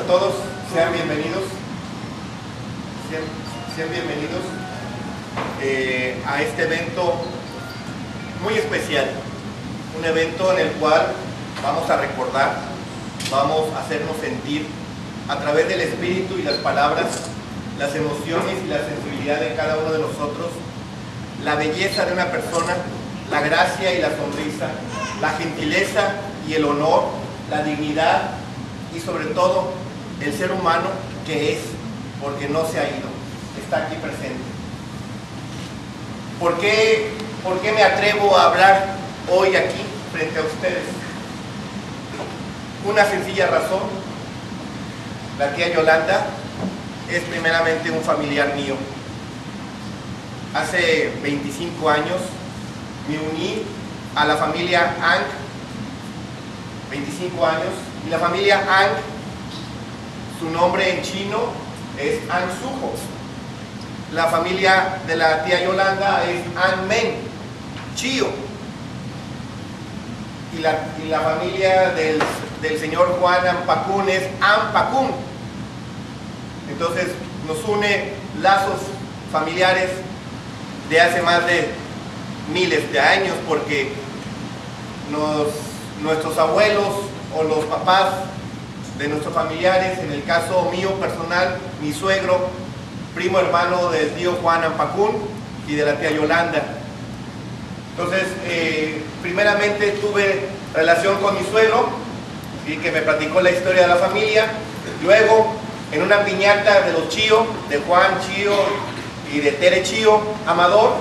todos, sean bienvenidos. Sean bienvenidos a este evento muy especial. Un evento en el cual vamos a recordar, vamos a hacernos sentir a través del espíritu y las palabras, las emociones y la sensibilidad de cada uno de nosotros, la belleza de una persona, la gracia y la sonrisa, la gentileza y el honor, la dignidad y sobre todo el ser humano que es, porque no se ha ido, está aquí presente. ¿Por qué me atrevo a hablar hoy aquí frente a ustedes? Una sencilla razón: la tía Yolanda es primeramente un familiar mío. Hace 25 años me uní a la familia Ang, 25 años, y la familia Ang, su nombre en chino es Ang Sujo. La familia de la tía Yolanda es Ang Men Chio, y la familia del señor Juan Ampacún es Ampacún. Entonces nos une lazos familiares de hace más de miles de años, porque nuestros abuelos o los papás de nuestros familiares, en el caso mío personal, mi suegro, primo hermano del tío Juan Ampacún y de la tía Yolanda. Entonces, primeramente tuve relación con mi suegro, y que me platicó la historia de la familia. Luego, en una piñata de los Chío, de Juan Chío y de Tere Chío Amador,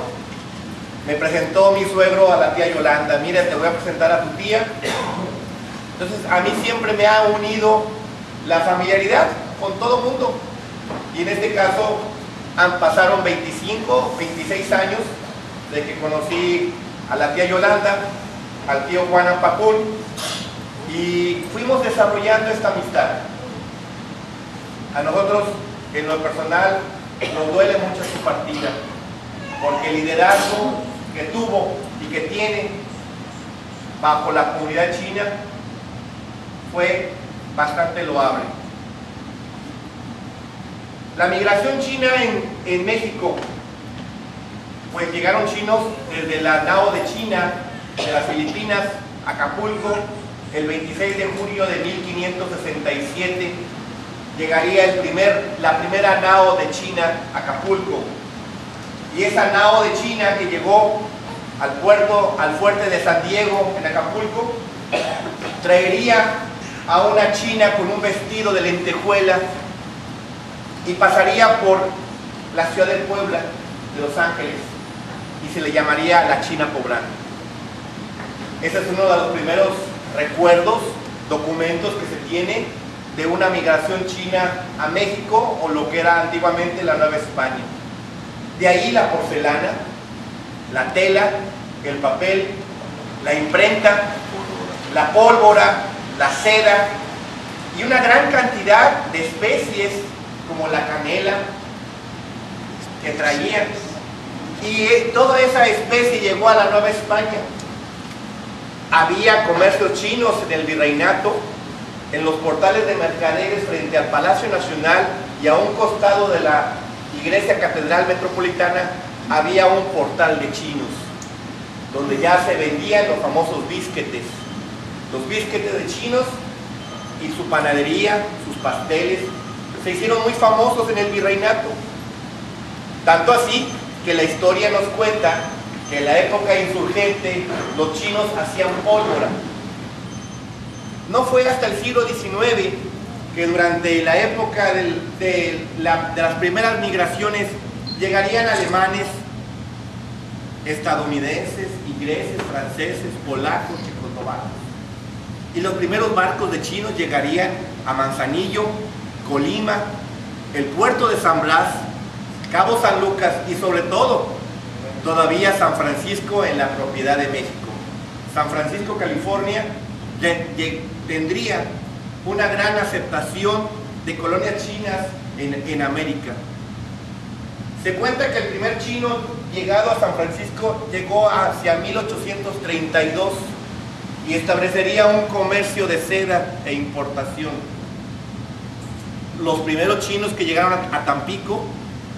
me presentó mi suegro a la tía Yolanda. Mira, te voy a presentar a tu tía. Entonces, a mí siempre me ha unido la familiaridad con todo mundo. Y en este caso, pasaron 25, 26 años de que conocí a la tía Yolanda, al tío Juan Ampacún, y fuimos desarrollando esta amistad. A nosotros, en lo personal, nos duele mucho su partida, porque el liderazgo que tuvo y que tiene bajo la comunidad china fue bastante loable. La migración china en México, pues llegaron chinos desde la Nao de China, de las Filipinas, Acapulco. El 26 de junio de 1567 llegaría la primera Nao de China a Acapulco. Y esa Nao de China que llegó al fuerte de San Diego en Acapulco, traería a una china con un vestido de lentejuela y pasaría por la ciudad de Puebla, de Los Ángeles, y se le llamaría la China Poblana. Ese es uno de los primeros recuerdos, documentos que se tiene de una migración china a México, o lo que era antiguamente la Nueva España. De ahí la porcelana, la tela, el papel, la imprenta, la pólvora, la seda y una gran cantidad de especies como la canela que traían. Y toda esa especie llegó a la Nueva España. Había comercios chinos en el virreinato, en los portales de mercaderes frente al Palacio Nacional, y a un costado de la Iglesia Catedral Metropolitana había un portal de chinos, donde ya se vendían los famosos bisquetes. Los bisquetes de chinos y su panadería, sus pasteles, se hicieron muy famosos en el virreinato. Tanto así que la historia nos cuenta que en la época insurgente los chinos hacían pólvora. No fue hasta el siglo XIX que, durante la época de las primeras migraciones, llegarían alemanes, estadounidenses, ingleses, franceses, polacos, checoslovacos. Y los primeros barcos de chinos llegarían a Manzanillo, Colima, el puerto de San Blas, Cabo San Lucas y sobre todo todavía San Francisco, en la propiedad de México. San Francisco, California, tendría una gran aceptación de colonias chinas en América. Se cuenta que el primer chino llegado a San Francisco llegó hacia 1832 y establecería un comercio de seda e importación. los primeros chinos que llegaron a Tampico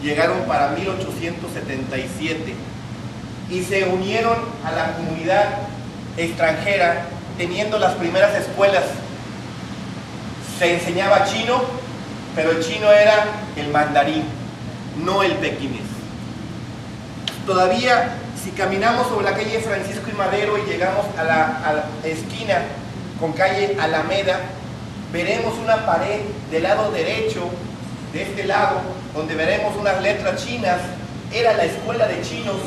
llegaron para 1877 y se unieron a la comunidad extranjera teniendo las primeras escuelas. Se enseñaba chino, pero el chino era el mandarín, no el pequinés. Todavía, si caminamos sobre la calle Francisco y Madero y llegamos a la esquina con calle Alameda, veremos una pared del lado derecho, de este lado, donde veremos unas letras chinas. Era la escuela de chinos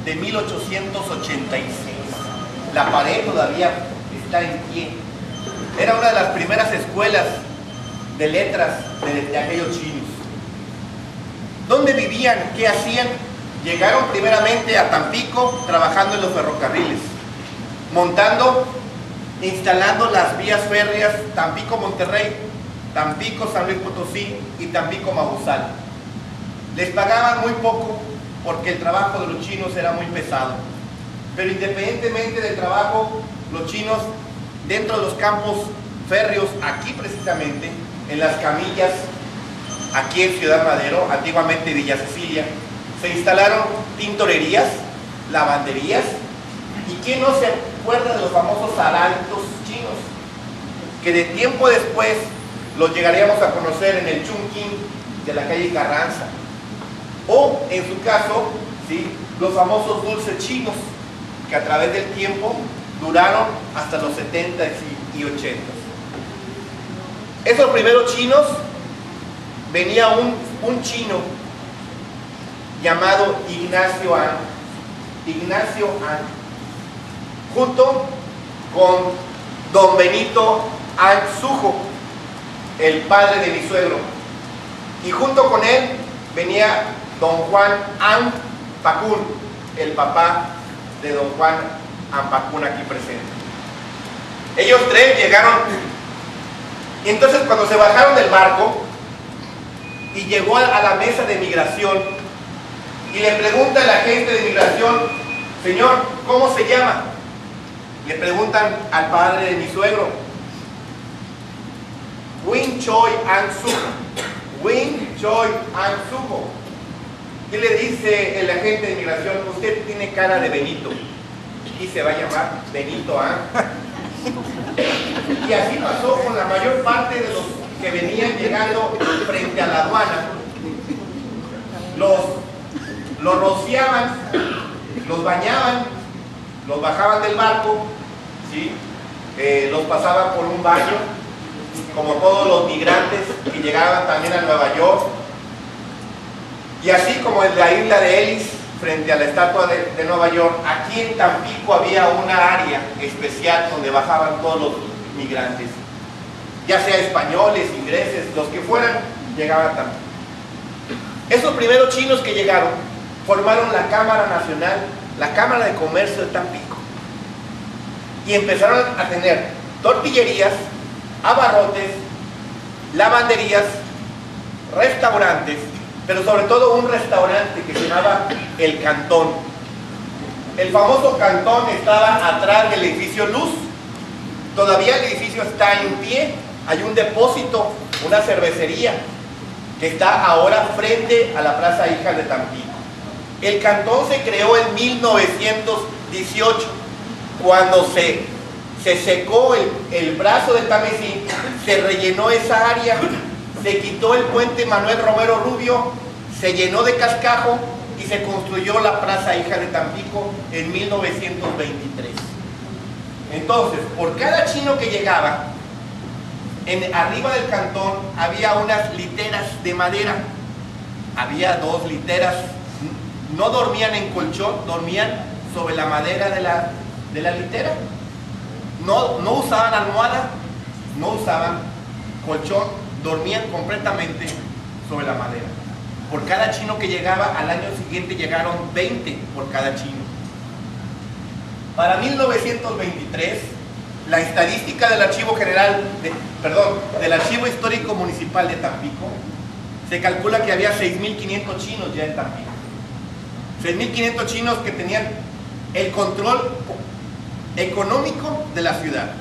de 1886. La pared todavía está en pie. Era una de las primeras escuelas de letras de aquellos chinos. ¿Dónde vivían? ¿Qué hacían? Llegaron primeramente a Tampico trabajando en los ferrocarriles, instalando las vías férreas Tampico-Monterrey, Tampico-San Luis Potosí y Tampico-Maguazal. Les pagaban muy poco porque el trabajo de los chinos era muy pesado. Pero independientemente del trabajo, los chinos dentro de los campos férreos, aquí precisamente, en las camillas, aquí en Ciudad Madero, antiguamente Villa Cecilia, se instalaron tintorerías, lavanderías, y ¿quién no se acuerda de los famosos araltos chinos? Que de tiempo después los llegaríamos a conocer en el Chungking de la calle Carranza, o en su caso, ¿sí?, los famosos dulces chinos, que a través del tiempo duraron hasta los 70s y 80s. Esos primeros chinos, venía un chino llamado Ignacio An, junto con don Benito An Sujo, el padre de mi suegro, y junto con él venía don Juan An Pacún, el papá de don Juan An Pacún aquí presente. Ellos tres llegaron, y entonces cuando se bajaron del barco y llegó a la mesa de migración y le pregunta al agente de migración: señor, ¿cómo se llama? Le preguntan al padre de mi suegro: Win Choi An Suho. Win Choi An Suho. ¿Qué le dice el agente de migración? Usted tiene cara de Benito y se va a llamar Benito An. Y así pasó con la mayor parte de los que venían llegando frente a la aduana. Los rociaban, los bañaban, los bajaban del barco, ¿sí? Los pasaban por un baño, como todos los migrantes que llegaban también a Nueva York. Y así como en la isla de Ellis, frente a la estatua de Nueva York, aquí en Tampico había una área especial donde bajaban todos los migrantes, ya sea españoles, ingleses, los que fueran, llegaban a Tampico. Esos primeros chinos que llegaron formaron la Cámara Nacional, la Cámara de Comercio de Tampico, y empezaron a tener tortillerías, abarrotes, lavanderías, restaurantes, pero sobre todo un restaurante que se llamaba El Cantón. El famoso Cantón estaba atrás del edificio Luz. Todavía el edificio está en pie. Hay un depósito, una cervecería, que está ahora frente a la Plaza Hijas de Tampico. El Cantón se creó en 1918, cuando se secó el brazo de Tamesí, se rellenó esa área, se quitó el puente Manuel Romero Rubio, se llenó de cascajo y se construyó la Plaza Hijas de Tampico en 1923. Entonces, por cada chino que llegaba, arriba del Cantón había unas literas de madera. Había 2 literas. No dormían en colchón, dormían sobre la madera de la litera. No usaban almohada, no usaban colchón, dormían completamente sobre la madera. Por cada chino que llegaba, al año siguiente llegaron 20 por cada chino. Para 1923, la estadística del Archivo del Archivo Histórico Municipal de Tampico, se calcula que había 6.500 chinos ya en Tampico. 6.500 chinos que tenían el control económico de la ciudad.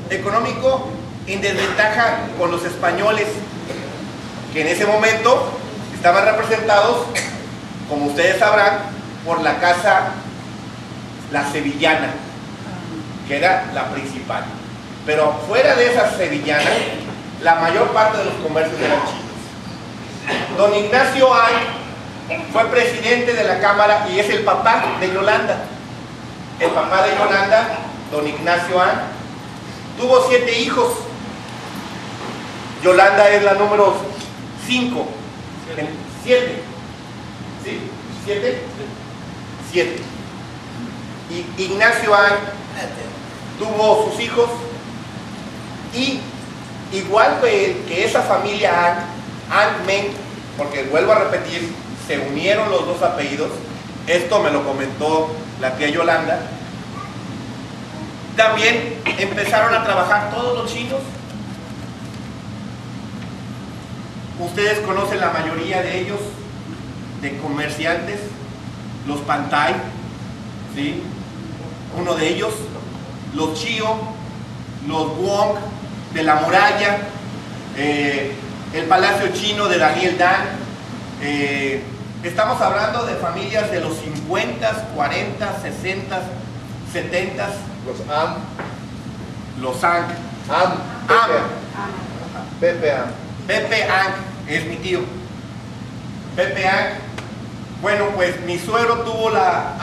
Económico en desventaja con los españoles que en ese momento estaban representados, como ustedes sabrán, por la casa La Sevillana, que era la principal. Pero fuera de esa sevillana, la mayor parte de los comercios eran chinos. Don Ignacio Ang fue presidente de la Cámara y es el papá de Yolanda. El papá de Yolanda, don Ignacio Ang, tuvo 7 hijos. Yolanda es la número 5. 7. ¿Sí? 7. 7. Y Ignacio Ang tuvo sus hijos y igual que esa familia Ang Men, porque vuelvo a repetir, se unieron los dos apellidos. Esto me lo comentó la tía Yolanda. También empezaron a trabajar todos los chinos. Ustedes conocen la mayoría de ellos, de comerciantes, los Pantai, ¿sí? Uno de ellos, los Chio, los Wong de la muralla, el Palacio Chino de Daniel Dan. Estamos hablando de familias de los 50, 40, 60, 70. Los Am. Los Ang. Pepe Am. Pepe Ang es mi tío. Pepe Ang. Bueno, pues mi suegro tuvo la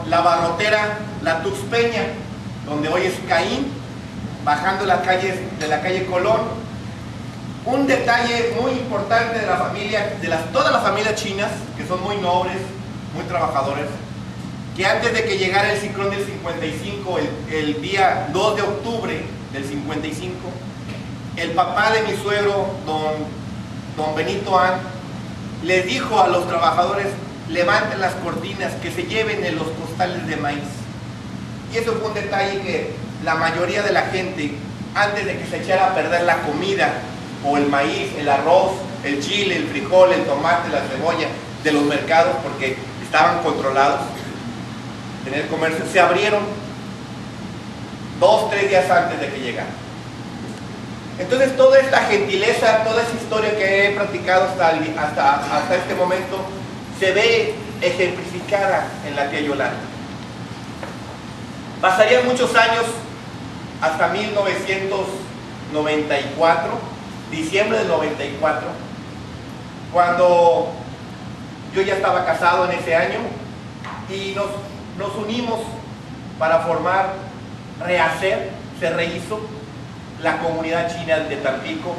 barrotera La Tuxpeña, donde hoy es Caín, bajando las calles de la calle Colón. Un detalle muy importante de la familia, todas las familias chinas, que son muy nobles, muy trabajadores, que antes de que llegara el ciclón del 55, el día 2 de octubre del 55, el papá de mi suegro, don Benito Ang, les dijo a los trabajadores: levanten las cortinas, que se lleven en los costales de maíz. Y eso fue un detalle que la mayoría de la gente, antes de que se echara a perder la comida, o el maíz, el arroz, el chile, el frijol, el tomate, la cebolla, de los mercados, porque estaban controlados en el comercio, se abrieron 2 o 3 días antes de que llegara. Entonces toda esta gentileza, toda esa historia que he practicado hasta este momento, se ve ejemplificada en la tía Yolanda. Pasarían muchos años hasta 1994, diciembre del 94, cuando yo ya estaba casado en ese año y nos unimos para se rehizo la comunidad china de Tampico,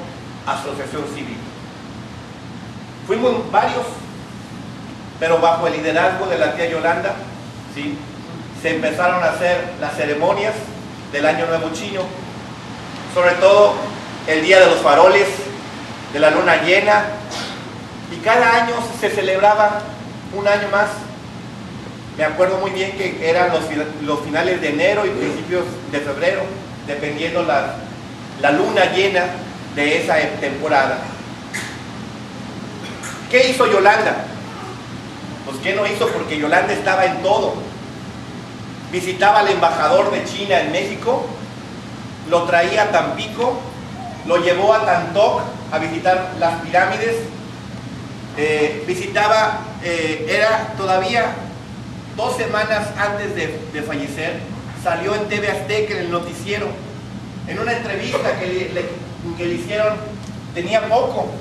Asociación Civil. Fuimos varios, pero bajo el liderazgo de la tía Yolanda, ¿sí? Se empezaron a hacer las ceremonias del Año Nuevo Chino, sobre todo el Día de los Faroles, de la Luna Llena, y cada año se celebraba un año más. Me acuerdo muy bien que eran los finales de enero y principios de febrero, dependiendo la luna llena de esa temporada. ¿Qué hizo Yolanda? Pues ¿qué no hizo? Porque Yolanda estaba en todo. Visitaba al embajador de China en México, lo traía a Tampico, lo llevó a Tantoc a visitar las pirámides, era todavía 2 semanas antes de fallecer, salió en TV Azteca en el noticiero, en una entrevista que le hicieron, tenía poco.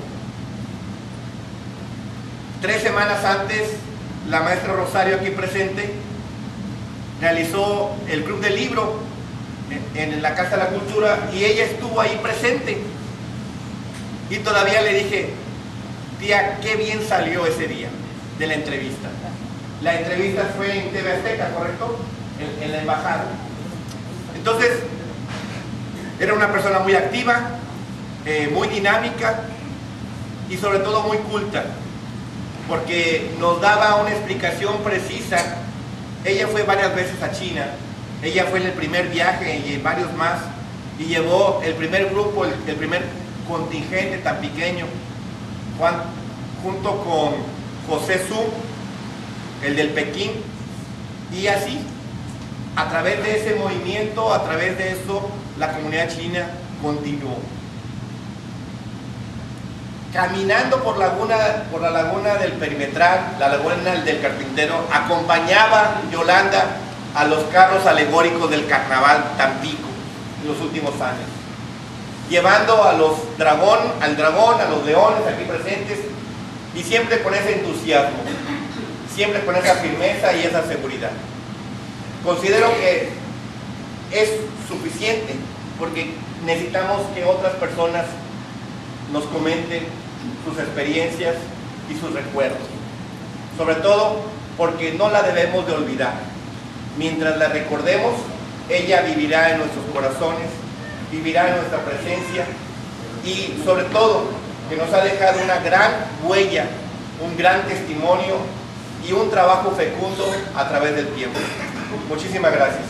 3 semanas antes, la maestra Rosario, aquí presente, realizó el Club del Libro en la Casa de la Cultura y ella estuvo ahí presente. Y todavía le dije: tía, qué bien salió ese día de la entrevista. La entrevista fue en TV Azteca, ¿correcto? En la embajada. Entonces, era una persona muy activa, muy dinámica y sobre todo muy culta, porque nos daba una explicación precisa. Ella fue varias veces a China, ella fue en el primer viaje y en varios más, y llevó el primer grupo, el primer contingente tan pequeño, junto con José Su, el del Pekín, y así, a través de ese movimiento, a través de eso, la comunidad china continuó. caminando por la laguna del Perimetral, la laguna del Carpintero, acompañaba Yolanda a los carros alegóricos del Carnaval Tampico en los últimos años, llevando al dragón, a los leones aquí presentes, y siempre con ese entusiasmo, siempre con esa firmeza y esa seguridad. Considero que es suficiente, porque necesitamos que otras personas nos comenten sus experiencias y sus recuerdos, sobre todo porque no la debemos de olvidar. Mientras la recordemos, ella vivirá en nuestros corazones, vivirá en nuestra presencia, y sobre todo que nos ha dejado una gran huella, un gran testimonio y un trabajo fecundo a través del tiempo. Muchísimas gracias.